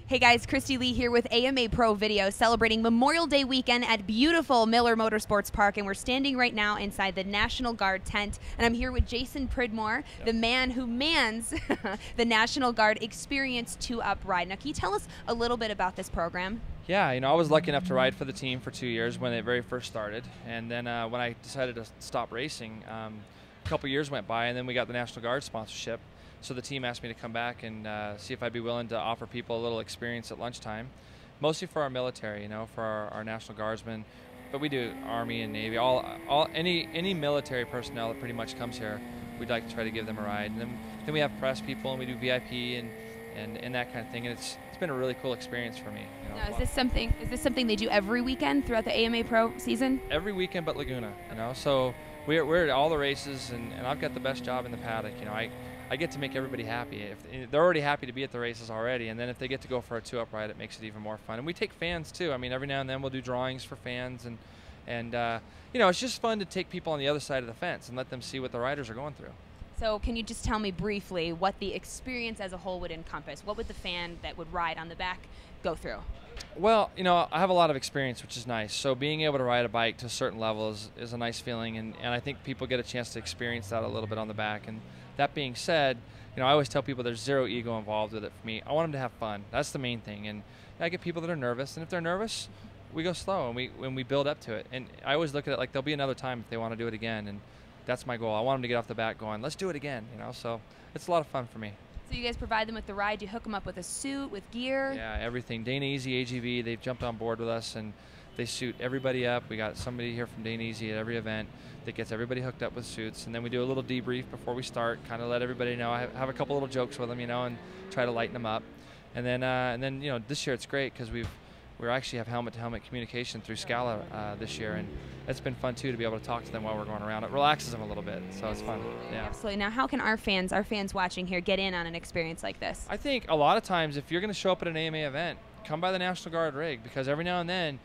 Hey guys, Christy Lee here with AMA Pro Video celebrating Memorial Day weekend at beautiful Miller Motorsports Park, and we're standing right now inside the National Guard tent, and I'm here with Jason Pridmore, the man who mans the National Guard Experience 2-Up ride. Now, can you tell us a little bit about this program? Yeah, I was lucky enough to ride for the team for 2 years when it very first started, and then when I decided to stop racing, a couple years went by, and then we got the National Guard sponsorship. So the team asked me to come back and see if I'd be willing to offer people a little experience at lunchtime, mostly for our military, for our National Guardsmen. But we do Army and Navy, any military personnel that pretty much comes here. We'd like to try to give them a ride. And then we have press people, and we do VIP and that kind of thing. And it's been a really cool experience for me. Now, is this something they do every weekend throughout the AMA Pro season? Every weekend, but Laguna. So we're at all the races, and I've got the best job in the paddock. I get to make everybody happy. If they're already happy to be at the races already, and then if they get to go for a 2-Up ride, it makes it even more fun. And we take fans too. Every now and then we'll do drawings for fans, and it's just fun to take people on the other side of the fence and let them see what the riders are going through. So can you just tell me briefly what the experience as a whole would encompass? What would the fan that would ride on the back go through? Well, I have a lot of experience, which is nice. So being able to ride a bike to a certain level is a nice feeling, and I think people get a chance to experience that a little bit on the back. And that being said, I always tell people there's zero ego involved with it for me. I want them to have fun. That's the main thing. And I get people that are nervous, and if they're nervous, we go slow and we build up to it. And I always look at it like there'll be another time if they want to do it again, and that's my goal. I want them to get off the back going, let's do it again. So it's a lot of fun for me. So you guys provide them with the ride. You hook them up with a suit, with gear? Yeah, everything. Dana Easy, AGV, they've jumped on board with us, and they suit everybody up. We got somebody here from Dana Easy at every event that gets everybody hooked up with suits, and then we do a little debrief before we start, kind of let everybody know. I have a couple little jokes with them, and try to lighten them up. And then this year it's great because we actually have helmet-to-helmet communication through Scala this year, and it's been fun too to be able to talk to them while we're going around. It relaxes them a little bit, so it's fun. Yeah. Absolutely. Now, how can our fans watching here get in on an experience like this? I think a lot of times if you're going to show up at an AMA event, come by the National Guard rig, because every now and then,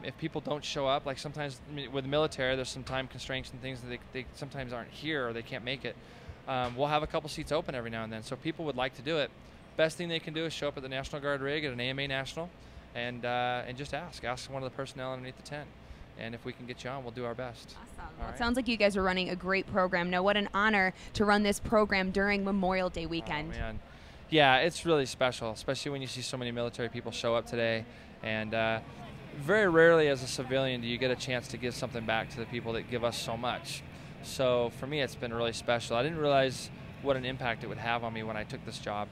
if people don't show up, like sometimes with the military, there's some time constraints and things that they sometimes aren't here or they can't make it. We'll have a couple seats open every now and then, so if people would like to do it, best thing they can do is show up at the National Guard rig at an AMA National, and just ask one of the personnel underneath the tent, and if we can get you on, we'll do our best. Awesome. Well, it sounds like you guys are running a great program. Now, what an honor to run this program during Memorial Day weekend. Oh, man. Yeah, it's really special, especially when you see so many military people show up today, and very rarely as a civilian do you get a chance to give something back to the people that give us so much. So for me, it's been really special. I didn't realize what an impact it would have on me when I took this job,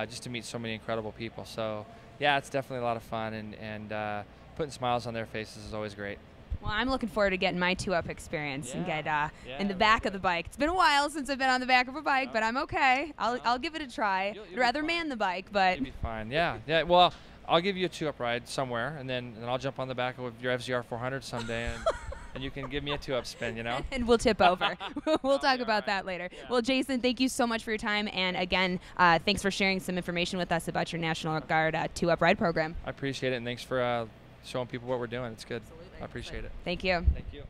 just to meet so many incredible people. So yeah, it's definitely a lot of fun, and putting smiles on their faces is always great. Well, I'm looking forward to getting my 2-Up experience and get in the back of the bike. It's been a while since I've been on the back of a bike, but I'm okay. I'll give it a try. I'd rather man the bike, but you'll be fine. Yeah. Well, I'll give you a 2-Up ride somewhere, and then I'll jump on the back of your FZR 400 someday, and you can give me a 2-Up spin, And we'll tip over. We'll talk about that later. Yeah. Well, Jason, thank you so much for your time, and again, thanks for sharing some information with us about your National Guard 2-Up ride program. I appreciate it, and thanks for showing people what we're doing. It's good. Absolutely. I appreciate it. Thank you. Thank you.